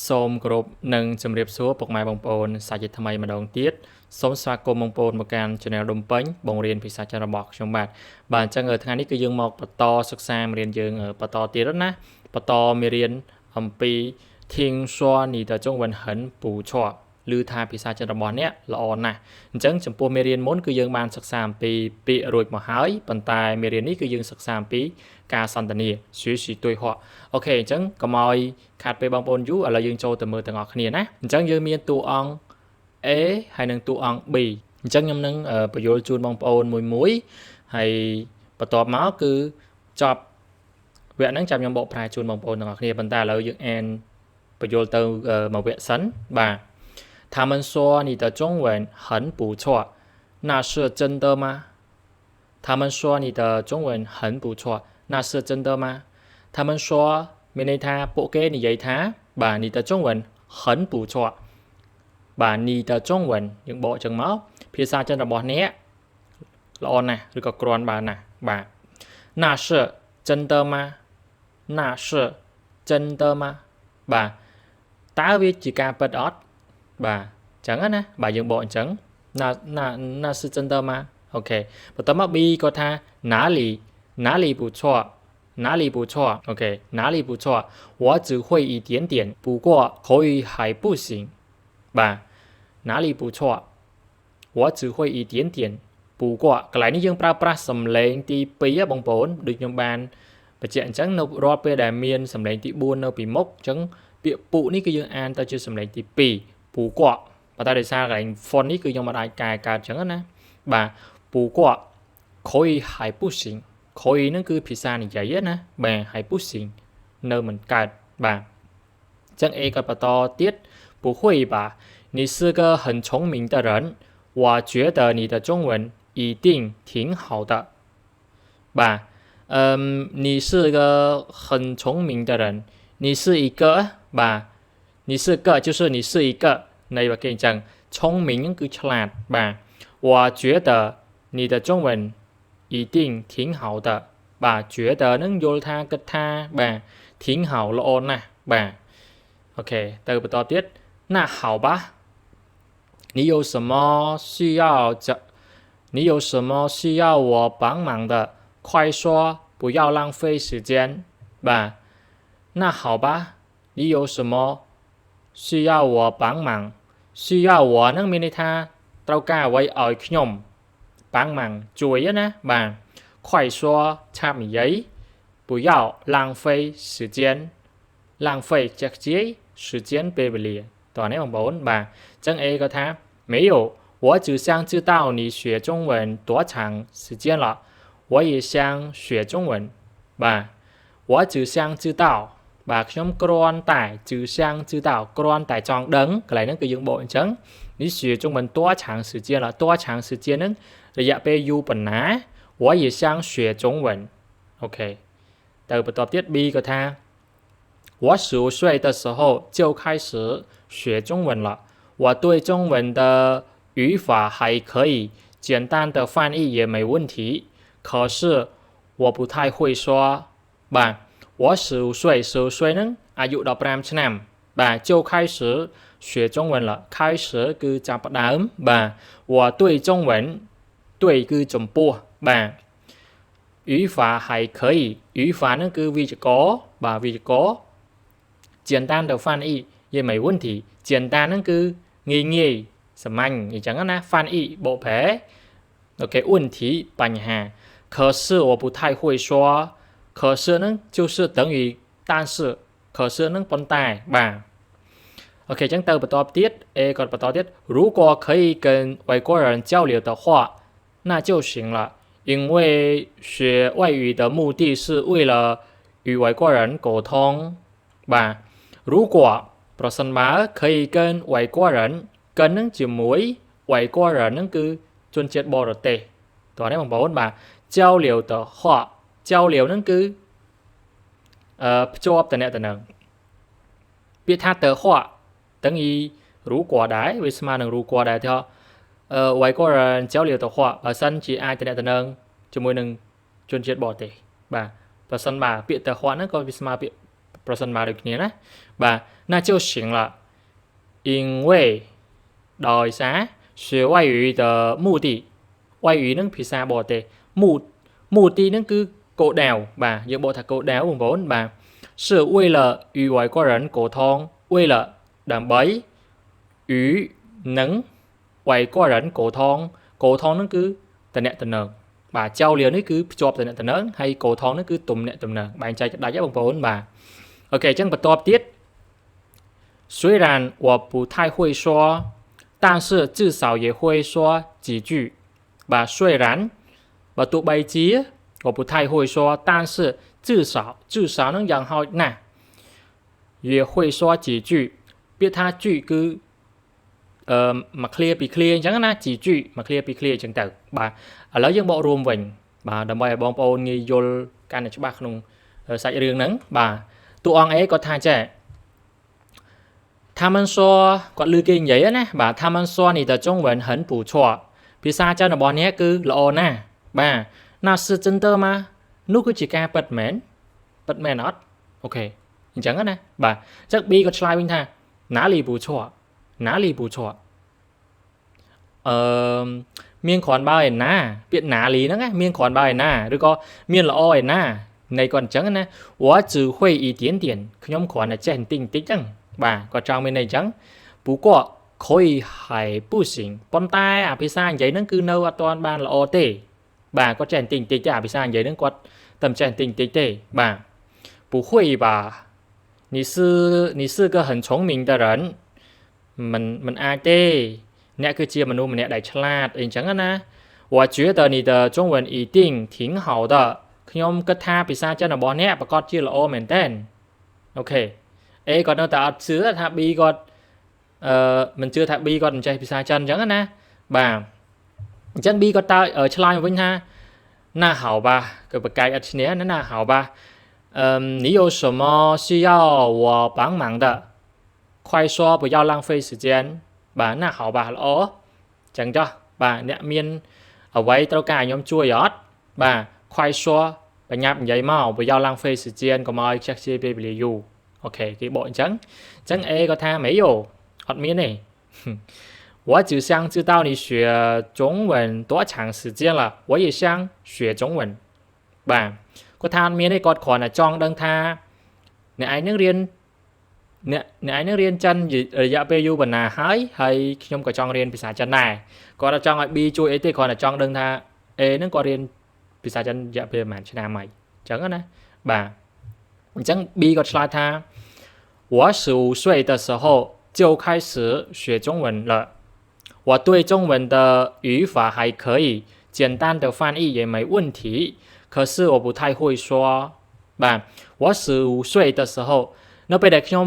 សូមគោរពនិងជម្រាបសួរពុកម៉ែបងប្អូនសាជាថ្មីម្ដងទៀតសូមស្វាគមន៍បងប្អូនមកកាន់ Channel ដុំពេញបង្រៀនភាសាចិនរបស់ខ្ញុំបាទអញ្ចឹងថ្ងៃនេះគឺយើងមកបន្តសិក្សាមេរៀនយើងបន្តទៀតណាបន្តមេរៀនអំពី听说你的中文很不错ឬថាភាសាចិនរបស់អ្នកល្អណាស់អញ្ចឹងចំពោះមេរៀនមុនគឺយើងបានសិក្សាអំពីពាក្យរួចមកហើយប៉ុន្តែមេរៀននេះគឺយើងសិក្សាអំពីការសន្ទនា学习对话អូខេអញ្ចឹងកុំឲ្យខាតពេលបងប្អូនយូរឥឡូវយើងចូលទៅមើលទាំងអស់គ្នាណាអញ្ចឹងយើងមានតួអង្គ A ហើយនិងតួអង្គ B អញ្ចឹងខ្ញុំនឹងបញ្យល់ជូនបងប្អូនមួយហើយបន្ទាប់មកគឺចប់វគ្គហ្នឹងចាំខ្ញុំបកប្រែជូនបងប្អូនទាំងអស់គ្នាប៉ុន្តែឥឡូវយើងអានបញ្យល់ទៅមួយវគ្គសិនបាទ他们说你的中文很不错那是真的吗他们说你的中文很不错那是真的吗他们说មានន័យថាពួកគេនិយាយថាបាទ你的中文很不错បាទ你的中文យើងបកចឹងមកភាសាចិនរបស់អ្នកល្អណាស់ឬក៏គ្រាន់បើណាស់បាទ那是真的吗那是真的吗បាទតើវាជាការពិតអត់បាទចឹងណាបាទយើងបកអញ្ចឹង那是真的吗អូខេបន្ទាប់មក B គាត់ថា哪里不错哪里不错 OK 哪里不错我只会一点点不过口语还不行បាទ哪里不错我只会一点点不过កន្លែងនេះយើងប្រើប្រាស់សំឡេងទី2បងប្អូនដូចខ្ញុំបានបញ្ជាក់អញ្ចឹងនៅរាល់ពេលដែលមានសំឡេងទី4នៅពីមុខអញ្ចឹងពាក្យពុនេះគឺយើងអានទៅជាសំឡេងទី2ពូកក់ប៉ុន្តែដោយសារកន្លែង font នេះគឺខ្ញុំមិនអាចកែកើតអញ្ចឹងណាបាទពូកក់口语还不行口语ហ្នឹងគឺភាសានិយាយណាបាទ还不行នៅមិនកើតបាទអញ្ចឹង A ក៏បន្តទៀត不会吧你是个很聪明的人我觉得你的中文一定挺好的បាទ你是个很聪明的人你是一个បាទ你是个就是你是一个ในว่าเก่งจัง聪明គឺឆ្លាតបាទ我觉得你的中文一定挺好的បាទ觉得នឹងយល់ថាគិតថាបាទ挺好ល្អណាស់បាទអូខេទៅបន្តទៀត那好吧你有什么需要你有什么需要我帮忙的快说不要浪费时间បាទ那好吧你有什么需要我帮忙需要我នឹងមានន័យថាត្រូវការអ្វីឲ្យខ្ញុំ帮忙ជួយណាបាទ快说ឆាប់និយាយ不要浪费时间浪费ចាក់ជាយ时间ពេលវេលាតោះនេះបងប្អូនបាទអញ្ចឹង A ក៏ថា没有我只想知道你学中文多长时间了我也想学中文បាទ我只想知道បាទខ្ញុំគ្រាន់តែ只想知道គ្រាន់តែចង់ដឹងកន្លែងហ្នឹងគឺយើងបកអញ្ចឹង你学中文多长时间了多长时间ហ្នឹងរយៈពេលយូរប៉ុណ្ណា我也想学中文អូខេទៅបន្តទៀត B ក៏ថា我15岁的时候就开始学中文了我对中文的语法还可以简单的翻译也没问题可是我不太会说បាទ我15岁15岁ហ្នឹងអាយុ15ឆ្នាំបាទ就开始学中文了开始គឺចាប់ផ្ដើមបាទ我对中文对គឺចំពោះបាទ语法还可以语法ហ្នឹងគឺវិជ្ជាករបាទវិជ្ជាករ简单的翻译也没问题简单ហ្នឹងគឺងាយសាមញ្ញអញ្ចឹងណា翻译បកប្រែអូខេ问题បញ្ហា可是我不太会说可是ហ្នឹង就是等于但是可是ហ្នឹងប៉ុន្តែបាទអូខេអញ្ចឹងទៅបន្តទៀត A ក៏បន្តទៀត如果可以跟外国人交流的话那就行了因为学外语的目的是为了与外国人沟通បាទ如果ប្រសិនបើ可以跟外国人跟នឹងជាមួយ外国人នឹងគឺជនជាតិបរទេសតោះនេះបងប្អូនបាទ交流的话交流នឹងគឺភ្ជាប់តំណែងពាក្យថា的话等于如果ដែរវាស្មើនឹង如果ដែរទេ外国人交流的话បើសិនជាអាចតំណែងជាមួយនឹងជនជាតិបរទេសបាទបើសិនបើពាក្យ的话ហ្នឹងក៏វាស្មើពាក្យ present มาដូចគ្នាណាបាទ那就行了因为ដោយសារ学外语的目的外语នឹងភាសាបរទេស目的នឹងគឺគោលដៅបាទយើងបកថាគោលដៅបងប្អូនបាទ是为了与外国人沟通为了ដើម្បី与នឹង外国人沟通នឹងគឺតំណែងតំណងបាទ交流នេះគឺភ្ជាប់តំណែងតំណងហើយ沟通នេះគឺទំនាក់ទំនងបែងចែកដាច់បងប្អូនបាទអូខេអញ្ចឹងបន្តទៀត虽然我不太会说但是至少也会说几句បាទ虽然បើទោះបីជា我不太会说但是至少នឹងយ៉ាងហោចណាស់也会说几句ពាក្យថា句គឺមក clear ពី clear អញ្ចឹងណាជី句មក clear ពី clear អញ្ចឹងទៅបាទឥឡូវយើងបករួមវិញបាទដើម្បីឲ្យបងប្អូនងាយយល់កាន់តែច្បាស់ក្នុងសាច់រឿងហ្នឹងបាទតួអង្គ A គាត់ថាចេះ他们说គាត់ឮគេនិយាយណាបាទ他们说你的中文很不错ភាសាចិនរបស់អ្នកគឺល្អណាស់បាទ那是真的吗នោះគឺជាការពិតមែនអត់អូខេអញ្ចឹងណាបាទអញ្ចឹង B គាត់ឆ្លើយវិញថា哪里不错មានគ្រាន់បើឯណាពាក្យណាលីហ្នឹងណាមានគ្រាន់បើឯណាឬក៏មានល្អឯណានៃគាត់អញ្ចឹងណា我只会一点点ខ្ញុំគ្រាន់តែចេះបន្តិចហ្នឹងបាទគាត់ចង់មានន័យអញ្ចឹង不过可以还不行ប៉ុន្តែអាភាសានិយាយហ្នឹងគឺនៅអត់ទាន់បានល្អទេបាទគាត់ចេះបន្តិចទេអាភាសានិយាយហ្នឹងគាត់តែចេះបន្តិចទេបាទ不会吧你是个很聪明的人មិនអាចទេអ្នកគឺជាមនុស្សម្នាក់ដែលឆ្លាតអីអញ្ចឹងណា我觉得你的中文一定挺好的ខ្ញុំគិតថាភាសាចិនរបស់អ្នកប្រកាសជាល្អមែនតើអូខេ A គាត់នៅតែអត់ជឿថា B គាត់មិនជឿថា B គាត់មិនចេះភាសាចិនអញ្ចឹងណាបាទអញ្ចឹង B គាត់តើឆ្លើយមកវិញថា那好吧គឺបកកាយអត់ឈ្នះណា好吧你有什么需要我帮忙的快说不要浪费时间បាទណាហៅបាទល្អចឹងចុះបាទអ្នកមានអ្វីត្រូវការខ្ញុំជួយអត់បាទ快说បញ្ញាប់និយាយមក不要浪费时间កុំឲ្យខ្ជះខ្ជាយពេលវេលាយូរអូខេគេបកអញ្ចឹង A ក៏ថា没有អត់មានទេ我只想知道你学中文多长时间了我也想学中文បាទគាត់ថាអត់មានទេគាត់គ្រាន់តែចង់ដឹងថាអ្នកឯងនឹងរៀនចិនរយៈពេលយូរប៉ុណ្ណាហើយខ្ញុំក៏ចង់រៀនភាសាចិនដែរគាត់ចង់ឲ្យ B ជួយអីទេគ្រាន់តែចង់ដឹងថា A ហ្នឹងគាត់រៀនភាសាចិនរយៈពេលប្រហែលឆ្នាំហើយអញ្ចឹងណាបាទអញ្ចឹង B គាត់ឆ្លើយថា我15岁的时候就开始学中文了我对中文的语法还可以简单的翻译也没问题可是我不太会说បាទ我15岁的时候នៅពេលដែលខ្ញុំ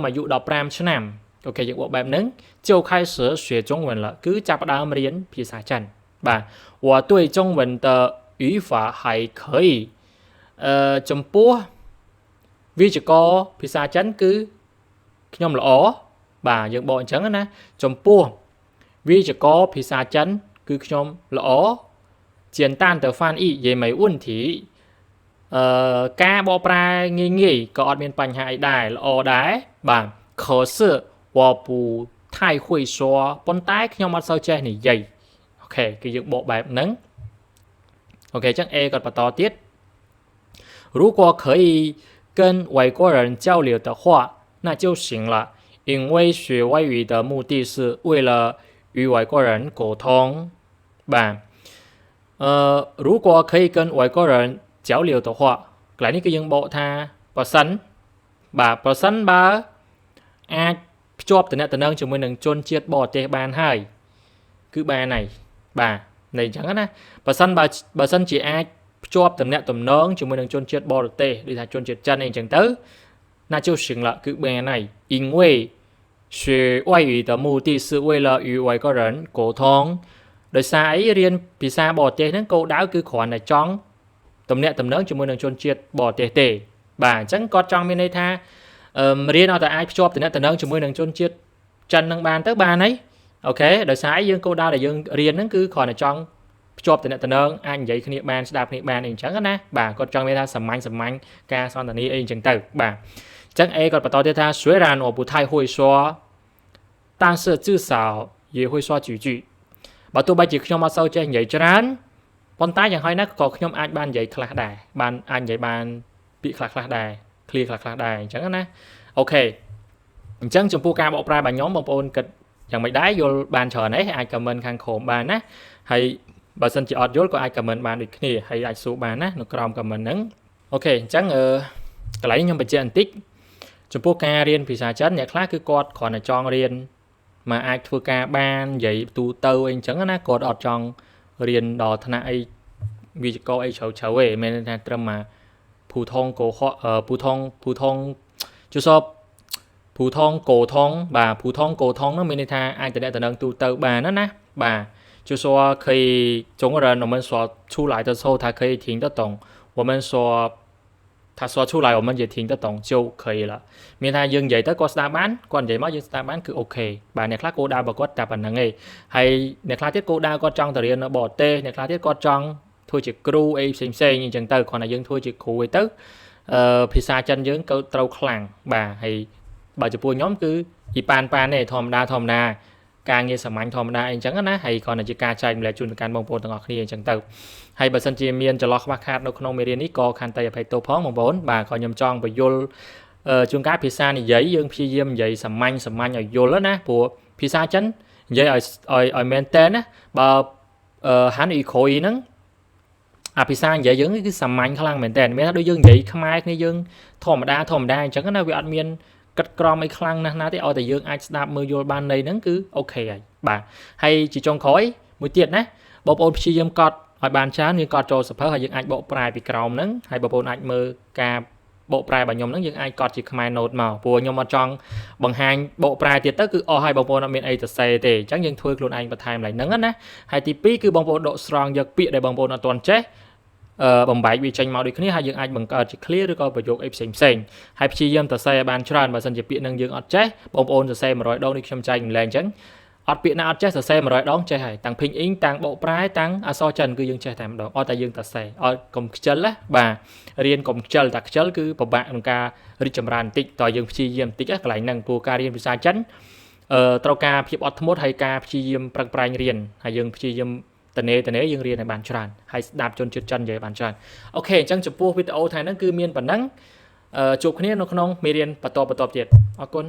អាយុ15ឆ្នាំអូខេយើងបកបែបហ្នឹង就开始学中文了គឺចាប់ផ្ដើមរៀនភាសាចិនបាទ我对中文的语法还可以ចំពោះវិជ្ជាករភាសាចិនគឺខ្ញុំល្អបាទយើងបកអញ្ចឹងណាចំពោះវិជ្ជាករភាសាចិនគឺខ្ញុំល្អ简单的翻译也没问题ការបកប្រែងាយក៏អត់មានបញ្ហាអីដែរល្អដែរបាទ可是我不太会说ប៉ុន្តែខ្ញុំអត់សូវចេះនិយាយអូខេគឺយើងបកបែបហ្នឹងអូខេអញ្ចឹង A គាត់បន្តទៀត如果可以跟外国人交流的话那就行了因为学外语的目的是为了与外国人沟通បាទ如果可以跟外国人交流的话កន្លែងនេះគឺយើងបកថាបើសិនបើអាចភ្ជាប់តំណែងជាមួយនឹងជនជាតិបរទេសបានហើយគឺបានហើយបាទន័យអញ្ចឹងណាបើសិនជាអាចភ្ជាប់តំណែងជាមួយនឹងជនជាតិបរទេសដូចថាជនជាតិចិនអីអញ្ចឹងទៅ那就行了គឺបានហើយ因为学外语的目的是为了与外国人沟通ដោយសារអីរៀនភាសាបរទេសហ្នឹងគោលដៅគឺគ្រាន់តែចង់តំណែងជាមួយនឹងជនជាតិបរទេសទេបាទអញ្ចឹងគាត់ចង់មានន័យថារៀនឲ្យតែអាចភ្ជាប់តំណែងជាមួយនឹងជនជាតិចិននឹងបានទៅបានហើយអូខេដោយសារយើងគោលដៅដែលយើងរៀនហ្នឹងគឺគ្រាន់តែចង់ ជាប់តំណែងអាចនិយាយគ្នាបានស្ដាប់គ្នាបានអីអញ្ចឹងណាបាទគាត់ចង់មានថាសាមញ្ញការសន្ទនាអីអញ្ចឹងទៅបាទអញ្ចឹង A គាត់បន្តទៀតថា虽然我不太会说但是至少也会说几句បើទោះបីជាខ្ញុំអត់សូវចេះនិយាយច្រើនប៉ុន្តែយ៉ាងហោចណាស់ក៏ខ្ញុំអាចបាននិយាយខ្លះដែរបានអាចនិយាយបានពាក្យខ្លះដែរ clear ខ្លះដែរអញ្ចឹងណាអូខេអញ្ចឹងចំពោះការបកប្រែរបស់ខ្ញុំបងប្អូនគិតយ៉ាងម៉េចដែរយល់បានច្រើនទេអាច comment ខាងក្រោមបានណាហើយបើសិនជាអត់យល់ក៏អាច comment បានដូចគ្នាហើយអាចសួរបានណានៅក្រោម comment ហ្នឹងអូខេអញ្ចឹងកន្លែងខ្ញុំបញ្ជាក់បន្តិចចំពោះការរៀនភាសាចិនអ្នកខ្លះគឺគាត់គ្រាន់តែចង់រៀនមកអាចធ្វើការបាននិយាយទូទៅអីអញ្ចឹងណាគាត់អត់ចង់រៀនដល់ថ្នាក់អីវិជ្ជាករអីជ្រៅៗទេមិនមែនថាត្រឹមមក普通国话普通就是说普通沟通បាទ普通沟通ហ្នឹងមានន័យថាអាចតំណែងទូទៅបានណាបាទ就说可以中国人我们说出来的时候他可以听得懂我们说他说出来我们也听得懂就可以了មានថាយើងនិយាយទៅគាត់ស្ដាប់បានគាត់និយាយមកយើងស្ដាប់បានគឺអូខេបាទអ្នកខ្លះគោលដៅរបស់គាត់តែប៉ុណ្្នឹងឯងហើយអ្នកខ្លះទៀតគោលដៅគាត់ចង់ទៅរៀននៅបរទេសអ្នកខ្លះទៀតគាត់ចង់ធ្វើជាគ្រូអីផ្សេងអញ្ចឹងទៅគ្រាន់តែយើងធ្វើជាគ្រូអីទៅភាសាចិនយើងក៏ត្រូវខ្លាំងបាទហើយបើចំពោះខ្ញុំគឺពីប៉ានទេធម្មតាការងារសាមញ្ញធម្មតាអីអញ្ចឹងណាហើយគ្រាន់តែជាការចែកម្លែកជូនទៅកាន់បងប្អូនទាំងអស់គ្នាអញ្ចឹងទៅហើយបើសិនជាមានចន្លោះខ្វះខាតនៅក្នុងមេរៀននេះក៏ខន្តីអភ័យទោសផងបងប្អូនបាទក៏ខ្ញុំចង់បញ្យល់ជួនកាលភាសានិយាយយើងព្យាយាមនិយាយសាមញ្ញឲ្យយល់ណាព្រោះភាសាចិននិយាយឲ្យមែនតើណាបើហានអ៊ីក្រូយហ្នឹងអាភាសានិយាយយើងគឺសាមញ្ញខ្លាំងមែនតើមានថាដូចយើងនិយាយខ្មែរគ្នាយើងធម្មតាអញ្ចឹងណាវាអត់មានគិតក្រមអីខ្លាំងណាស់ណាទេឲ្យតែយើងអាចស្ដាប់មើលយល់បានន័យហ្នឹងគឺអូខេហើយបាទហើយជាចុងក្រោយមួយទៀតណាបងប្អូនព្យាយាមកត់ឲ្យបានច្រើនយើងកត់ចូលសភៅហើយយើងអាចបកប្រែពីក្រោមហ្នឹងហើយបងប្អូនអាចមើលការបកប្រែរបស់ខ្ញុំហ្នឹងយើងអាចកត់ជាខ្មែរ note មកព្រោះខ្ញុំអត់ចង់បង្ហាញបកប្រែទៀតទៅគឺអស់ហើយបងប្អូនអត់មានអីទៅសេទេអញ្ចឹងយើងធ្វើខ្លួនឯងបន្ថែមឡើងហ្នឹងណាហើយទី2គឺបងប្អូនដកស្រង់យកពាក្យដែលបងប្អូនអត់ទាន់ចេះបំបែកវាចេញមកដូចគ្នាហើយយើងអាចបង្កើតជា clear ឬក៏ប្រយោគអីផ្សេងហើយព្យាយាមសរសេរឲ្យបានច្រើនបើមិនជាពាក្យនឹងយើងអត់ចេះបងប្អូនសរសេរ100ដងនេះខ្ញុំចែកម្លែងអញ្ចឹងអត់ពាក្យណាអត់ចេះសរសេរ100ដងចេះហើយតាំងភីងអ៊ីងតាំងបកប្រែតាំងអក្សរចិនគឺយើងចេះតែម្ដងអត់តែយើងសរសេរឲ្យកុំខ្ជិលណាបាទរៀនកុំខ្ជិលតែខ្ជិលគឺពិបាកក្នុងការរីកចម្រើនបន្តិចតើយើងព្យាយាមបន្តិចកន្លែងហ្នឹងព្រោះការរៀនភាសាចិនត្រូវការភាពអត់ធ្មត់ហើយការព្យាយាមប្រឹងប្រែងរៀនហើយយើងព្យាយាមតនេយើងរៀនឲ្យបានច្រើនហើយស្ដាប់ជនជាតិចិននិយាយបានច្រើនអូខេអញ្ចឹងចំពោះវីដេអូថ្ងៃហ្នឹងគឺមានប៉ុណ្ណឹងជួបគ្នានៅក្នុងមេរៀនបន្តទៀតអរគុណ